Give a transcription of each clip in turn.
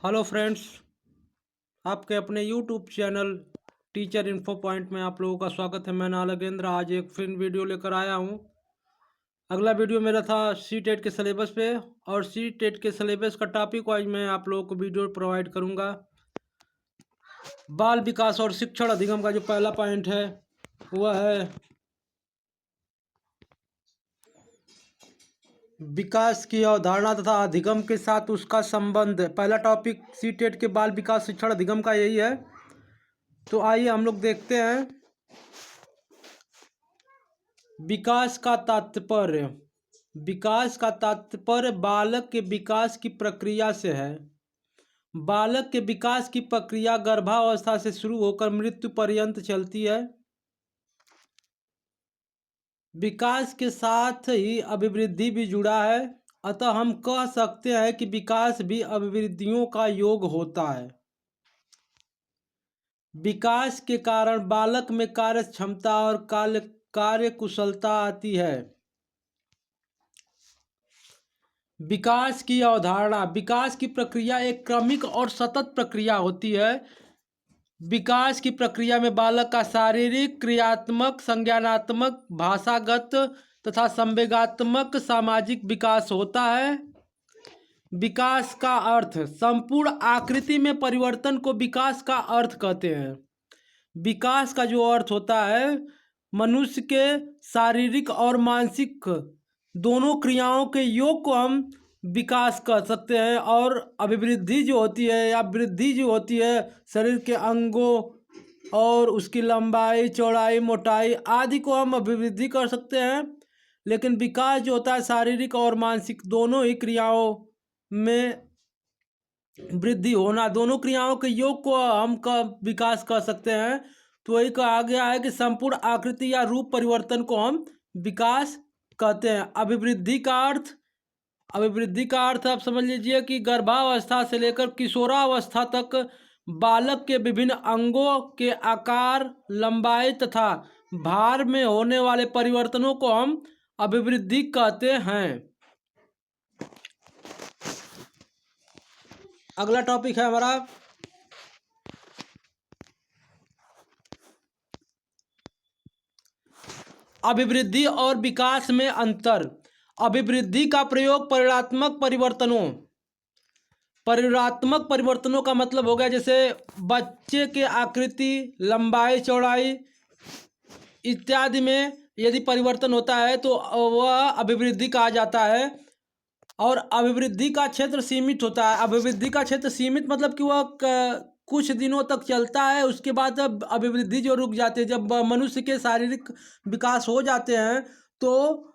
Hello friends, आपके अपने YouTube channel teacher info point में आप लोगों का स्वागत है। मैं नागेंद्र आज एक फिर वीडियो लेकर आया हूँ। अगला वीडियो मेरा था सी टेट के सिलेबस पे, और सी टेट के सिलेबस का टॉपिक वाइज मैं आप लोगों को वीडियो प्रोवाइड करूँगा। बाल विकास और शिक्षण अधिगम का जो पहला पॉइंट है वह है विकास की अवधारणा तथा अधिगम के साथ उसका संबंध। पहला टॉपिक सी टेट के बाल विकास शिक्षण अधिगम का यही है। तो आइए हम लोग देखते हैं। विकास का तात्पर्य बालक के विकास की प्रक्रिया से है। बालक के विकास की प्रक्रिया गर्भावस्था से शुरू होकर मृत्यु पर्यंत चलती है। विकास के साथ ही अभिवृद्धि भी जुड़ा है, अतः हम कह सकते हैं कि विकास भी अभिवृद्धियों का योग होता है। विकास के कारण बालक में कार्य क्षमता और कार्य कुशलता आती है। विकास की अवधारणा विकास की प्रक्रिया एक क्रमिक और सतत प्रक्रिया होती है। विकास की प्रक्रिया में बालक का शारीरिक, क्रियात्मक, संज्ञानात्मक, भाषागत तथा संवेगात्मक सामाजिक विकास होता है। विकास का अर्थ संपूर्ण आकृति में परिवर्तन को विकास का अर्थ कहते हैं। विकास का जो अर्थ होता है मनुष्य के शारीरिक और मानसिक दोनों क्रियाओं के योग को हम विकास कर सकते हैं। और अभिवृद्धि जो होती है या वृद्धि जो होती है शरीर के अंगों और उसकी लंबाई, चौड़ाई, मोटाई आदि को हम अभिवृद्धि कर सकते हैं। लेकिन विकास जो होता है शारीरिक और मानसिक दोनों ही क्रियाओं में वृद्धि होना, दोनों क्रियाओं के योग को हम का विकास कर सकते हैं। तो वही कहा गया है कि संपूर्ण आकृति या रूप परिवर्तन को हम विकास कहते हैं। अभिवृद्धि का अर्थ आप समझ लीजिए कि गर्भावस्था से लेकर किशोरावस्था तक बालक के विभिन्न अंगों के आकार, लंबाई तथा भार में होने वाले परिवर्तनों को हम अभिवृद्धि कहते हैं। अगला टॉपिक है हमारा अभिवृद्धि और विकास में अंतर। अभिवृद्धि का प्रयोग परिवर्तनात्मक परिवर्तनों का मतलब हो गया, जैसे बच्चे के आकृति, लंबाई, चौड़ाई इत्यादि में यदि परिवर्तन होता है तो वह अभिवृद्धि कहा जाता है। और अभिवृद्धि का क्षेत्र सीमित होता है। अभिवृद्धि का क्षेत्र सीमित मतलब कि वह कुछ दिनों तक चलता है, उसके बाद अभिवृद्धि जो रुक जाती है। जब मनुष्य के शारीरिक विकास हो जाते हैं तो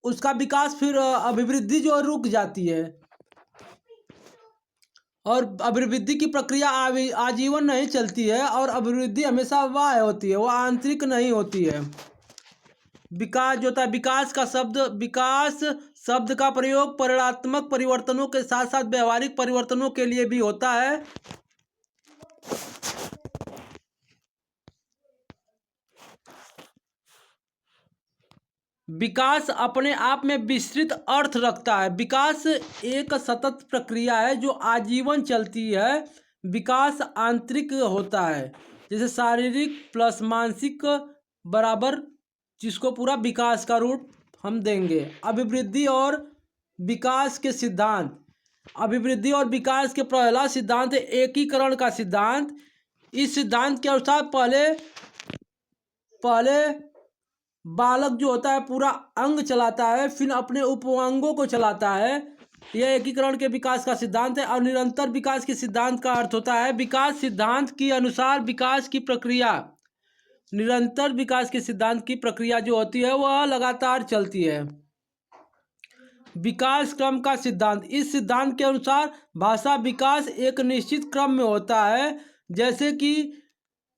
उसका विकास फिर अभिवृद्धि जो रुक जाती है। और अभिवृद्धि की प्रक्रिया आजीवन नहीं चलती है, और अभिवृद्धि हमेशा बाह्य होती है, वह आंतरिक नहीं होती है। विकास जो होता है विकास शब्द का प्रयोग परिणात्मक परिवर्तनों के साथ साथ व्यवहारिक परिवर्तनों के लिए भी होता है। विकास अपने आप में विस्तृत अर्थ रखता है। विकास एक सतत प्रक्रिया है जो आजीवन चलती है। विकास आंतरिक होता है, जैसे शारीरिक प्लस मानसिक बराबर, जिसको पूरा विकास का रूप हम देंगे। अभिवृद्धि और विकास के सिद्धांत। अभिवृद्धि और विकास के पहला सिद्धांत है एकीकरण का सिद्धांत। इस सिद्धांत के अनुसार पहले बालक जो होता है पूरा अंग चलाता है, फिर अपने उपअंगों को चलाता है। यह एकीकरण के विकास का सिद्धांत है। और निरंतर विकास के सिद्धांत का अर्थ होता है विकास सिद्धांत के अनुसार निरंतर विकास के सिद्धांत की प्रक्रिया जो होती है वह लगातार चलती है। विकास क्रम का सिद्धांत। इस सिद्धांत के अनुसार भाषा विकास एक निश्चित क्रम में होता है।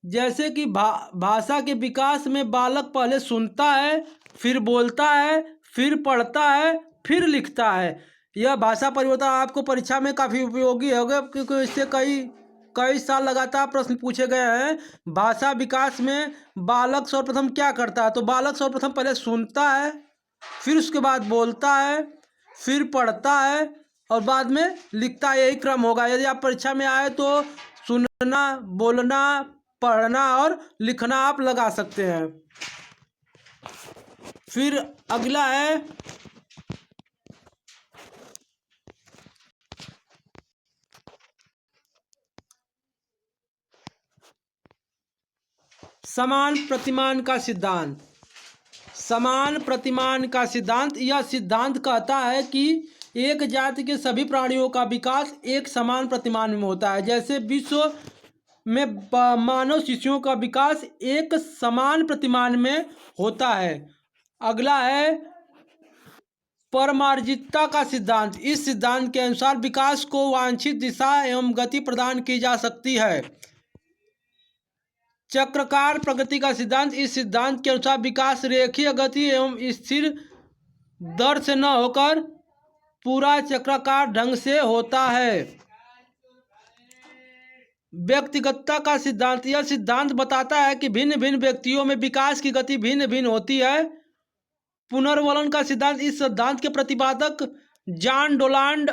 जैसे कि भाषा के विकास में बालक पहले सुनता है, फिर बोलता है, फिर पढ़ता है, फिर लिखता है। यह भाषा परिवर्तन आपको परीक्षा में काफ़ी उपयोगी होगा, क्योंकि इससे कई साल लगातार प्रश्न पूछे गए हैं। भाषा विकास में बालक सर्वप्रथम क्या करता है, तो बालक सर्वप्रथम पहले सुनता है, फिर उसके बाद बोलता है, फिर पढ़ता है, और बाद में लिखता है, यही क्रम होगा। यदि आप परीक्षा में आए तो सुनना, बोलना, पढ़ना और लिखना आप लगा सकते हैं। फिर अगला है समान प्रतिमान का सिद्धांत। समान प्रतिमान का सिद्धांत, यह सिद्धांत कहता है कि एक जाति के सभी प्राणियों का विकास एक समान प्रतिमान में होता है। जैसे विश्व में मानव शिशुओं का विकास एक समान प्रतिमान में होता है। अगला है परमार्जितता का सिद्धांत। इस सिद्धांत के अनुसार विकास को वांछित दिशा एवं गति प्रदान की जा सकती है। चक्राकार प्रगति का सिद्धांत। इस सिद्धांत के अनुसार विकास रेखीय गति एवं स्थिर दर से न होकर पूरा चक्राकार ढंग से होता है। व्यक्तिगतता का सिद्धांत। यह सिद्धांत बताता है कि भिन्न भिन्न व्यक्तियों में विकास की गति भिन्न भिन्न होती है। पुनर्वलन का सिद्धांत। इस सिद्धांत के प्रतिपादक जॉन डोनाल्ड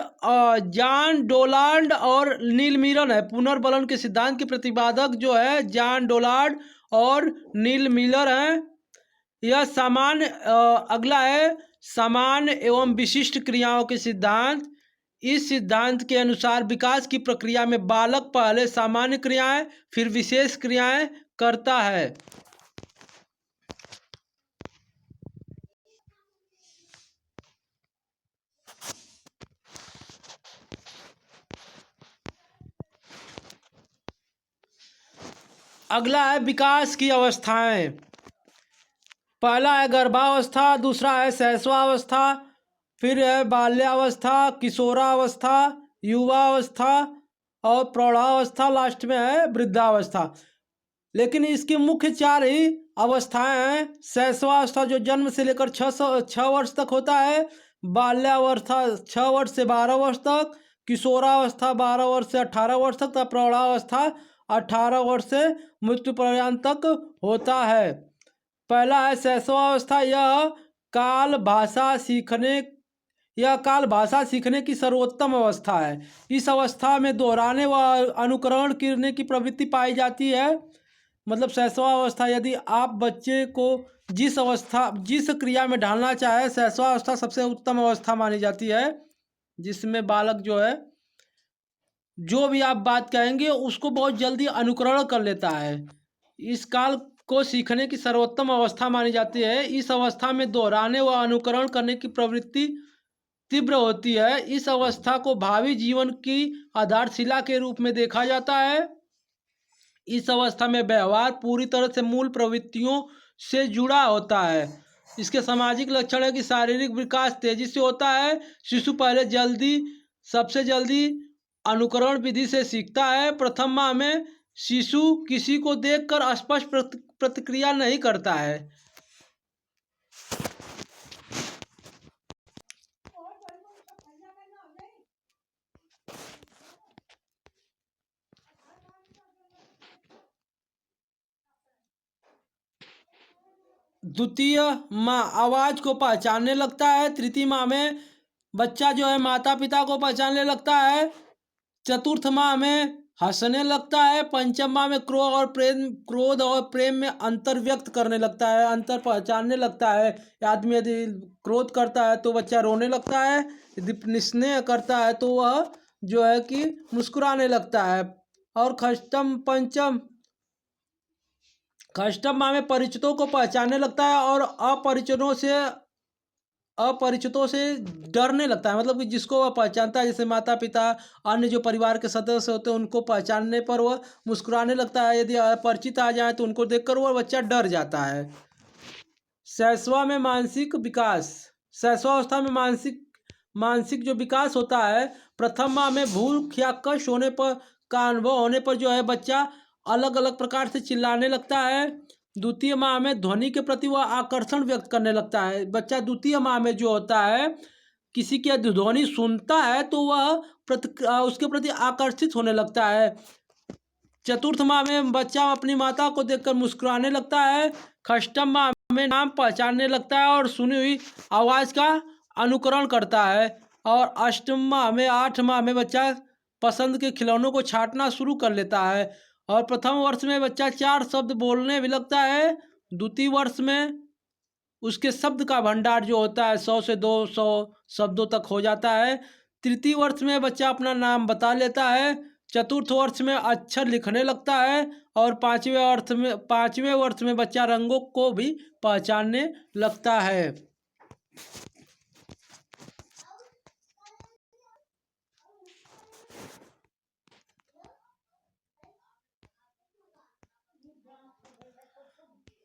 और नील मिलर है। पुनर्वलन के सिद्धांत के प्रतिपादक जो है जॉन डोनाल्ड और नील मिलर हैं। यह सामान्य अगला है समान एवं विशिष्ट क्रियाओं के सिद्धांत। इस सिद्धांत के अनुसार विकास की प्रक्रिया में बालक पहले सामान्य क्रियाएं फिर विशेष क्रियाएं करता है। अगला है विकास की अवस्थाएं। पहला है गर्भावस्था, दूसरा है शैशवावस्था, फिर है बाल्यावस्था, किशोरावस्था, युवावस्था और प्रौढ़ावस्था, लास्ट में है वृद्धावस्था। लेकिन इसकी मुख्य 4 ही अवस्थाएं हैं। शैशवावस्था जो जन्म से लेकर 6 वर्ष तक होता है, बाल्यावस्था 6 वर्ष से 12 वर्ष तक, किशोरावस्था 12 वर्ष से 18 वर्ष तक, तथा प्रौढ़ावस्था 18 वर्ष से मृत्यु पर्यंत तक होता है। पहला है शैशवावस्था। यह काल भाषा सीखने की सर्वोत्तम अवस्था है। इस अवस्था में दोहराने व अनुकरण करने की प्रवृत्ति पाई जाती है। मतलब शैशवावस्था, यदि आप बच्चे को जिस क्रिया में ढालना चाहे, शैशवावस्था सबसे उत्तम अवस्था मानी जाती है, जिसमें बालक जो है जो भी आप बात कहेंगे उसको बहुत जल्दी अनुकरण कर लेता है। इस काल को सीखने की सर्वोत्तम अवस्था मानी जाती है। इस अवस्था में दोहराने व अनुकरण करने की प्रवृत्ति तीव्र होती है। इस अवस्था को भावी जीवन की आधारशिला के रूप में देखा जाता है। इस अवस्था में व्यवहार पूरी तरह से मूल प्रवृत्तियों से जुड़ा होता है। इसके सामाजिक लक्षण है कि शारीरिक विकास तेजी से होता है। शिशु पहले सबसे जल्दी अनुकरण विधि से सीखता है। प्रथम माह में शिशु किसी को देखकर स्पष्ट प्रतिक्रिया नहीं करता है। द्वितीय माह आवाज को पहचानने लगता है। तृतीय माह में बच्चा जो है माता पिता को पहचानने लगता है। चतुर्थ माह में हंसने लगता है। पंचम माह में क्रोध और प्रेम में अंतर व्यक्त करने लगता है, अंतर पहचानने लगता है। आदमी यदि क्रोध करता है तो बच्चा रोने लगता है, यदि स्नेह करता है तो वह जो है कि मुस्कुराने लगता है। और खष्टम माह में परिचितों को पहचानने लगता है और अपरिचितों से डरने लगता है। मतलब कि जिसको वह पहचानता है, जैसे माता पिता, अन्य जो परिवार के सदस्य होते हैं, उनको पहचानने पर वह मुस्कुराने लगता है। यदि अपरिचित आ जाए तो उनको देखकर वह बच्चा डर जाता है। शैशवा में मानसिक विकास। शैशवावस्था में मानसिक जो विकास होता है, प्रथम माह में भूख या कष्ट होने पर का अनुभव होने पर जो है बच्चा अलग अलग प्रकार से चिल्लाने लगता है। द्वितीय माह में ध्वनि के प्रति वह आकर्षण व्यक्त करने लगता है। बच्चा द्वितीय माह में जो होता है, किसी की ध्वनि सुनता है तो वह उसके प्रति आकर्षित होने लगता है। चतुर्थ माह में बच्चा अपनी माता को देखकर मुस्कुराने लगता है। षष्ठम माह में नाम पहचानने लगता है और सुनी हुई आवाज़ का अनुकरण करता है। और अष्टम माह में 8 माह में बच्चा पसंद के खिलौनों को छांटना शुरू कर लेता है। और प्रथम वर्ष में बच्चा 4 शब्द बोलने भी लगता है। द्वितीय वर्ष में उसके शब्द का भंडार जो होता है 100 से 200 शब्दों तक हो जाता है। तृतीय वर्ष में बच्चा अपना नाम बता लेता है। चतुर्थ वर्ष में अक्षर लिखने लगता है। और पाँचवें वर्ष में बच्चा रंगों को भी पहचानने लगता है।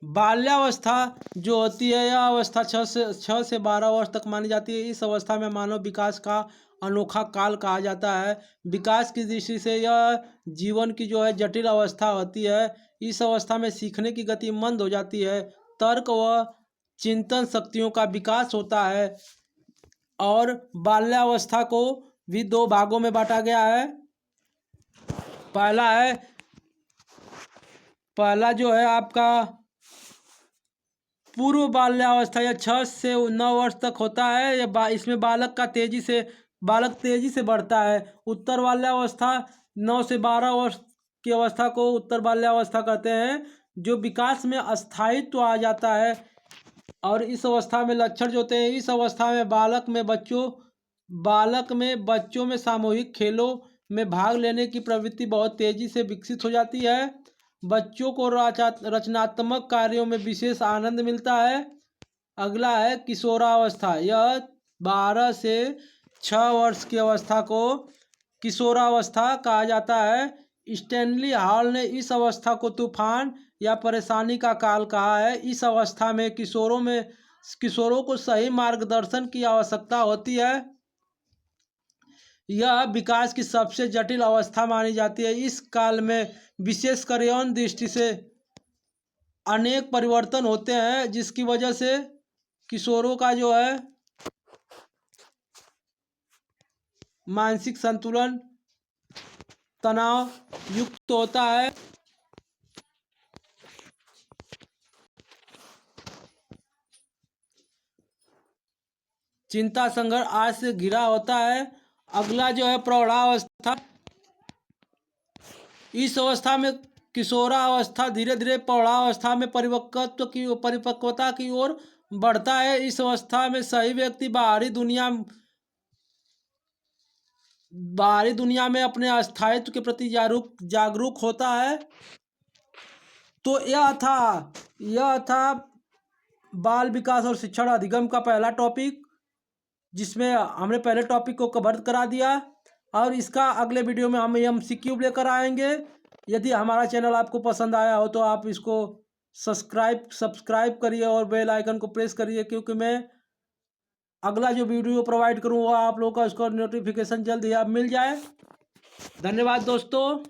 बाल्यावस्था जो होती है यह अवस्था 6 से 12 वर्ष तक मानी जाती है। इस अवस्था में मानव विकास का अनोखा काल कहा जाता है। विकास की दृष्टि से यह जीवन की जो है जटिल अवस्था होती है। इस अवस्था में सीखने की गति मंद हो जाती है। तर्क व चिंतन शक्तियों का विकास होता है। और बाल्यावस्था को भी 2 भागों में बांटा गया है। पहला जो है आपका पूर्व बाल्यावस्था या 6 से 9 वर्ष तक होता है। इसमें बालक तेजी से बढ़ता है। उत्तर बाल्यावस्था 9 से 12 वर्ष की अवस्था को उत्तर बाल्यावस्था कहते हैं, जो विकास में अस्थायित्व आ जाता है। और इस अवस्था में लक्षण जो होते हैं, इस अवस्था में बालक में बच्चों में सामूहिक खेलों में भाग लेने की प्रवृत्ति बहुत तेजी से विकसित हो जाती है। बच्चों को रचनात्मक कार्यों में विशेष आनंद मिलता है। अगला है किशोरावस्था। यह 12 से 6 वर्ष की अवस्था को किशोरावस्था कहा जाता है। स्टैनली हॉल ने इस अवस्था को तूफान या परेशानी का काल कहा है। इस अवस्था में किशोरों को सही मार्गदर्शन की आवश्यकता होती है। यह विकास की सबसे जटिल अवस्था मानी जाती है। इस काल में विशेषकर यौन दृष्टि से अनेक परिवर्तन होते हैं, जिसकी वजह से किशोरों का जो है मानसिक संतुलन तनाव युक्त होता है। चिंता संघर्ष आज से घिरा होता है। अगला जो है प्रौढ़ावस्था। इस अवस्था में किशोरावस्था धीरे धीरे प्रौढ़ावस्था में परिपक्वता की ओर बढ़ता है। इस अवस्था में सही व्यक्ति बाहरी दुनिया में अपने अस्थायित्व के प्रति जागरूक होता है। तो यह था बाल विकास और शिक्षण अधिगम का पहला टॉपिक, जिसमें हमने पहले टॉपिक को कवर करा दिया। और इसका अगले वीडियो में हम MCQ लेकर आएंगे। यदि हमारा चैनल आपको पसंद आया हो तो आप इसको सब्सक्राइब करिए और बेल आइकन को प्रेस करिए, क्योंकि मैं अगला जो वीडियो प्रोवाइड करूँ वो आप लोगों का उसका नोटिफिकेशन जल्द ही आप मिल जाए। धन्यवाद दोस्तों।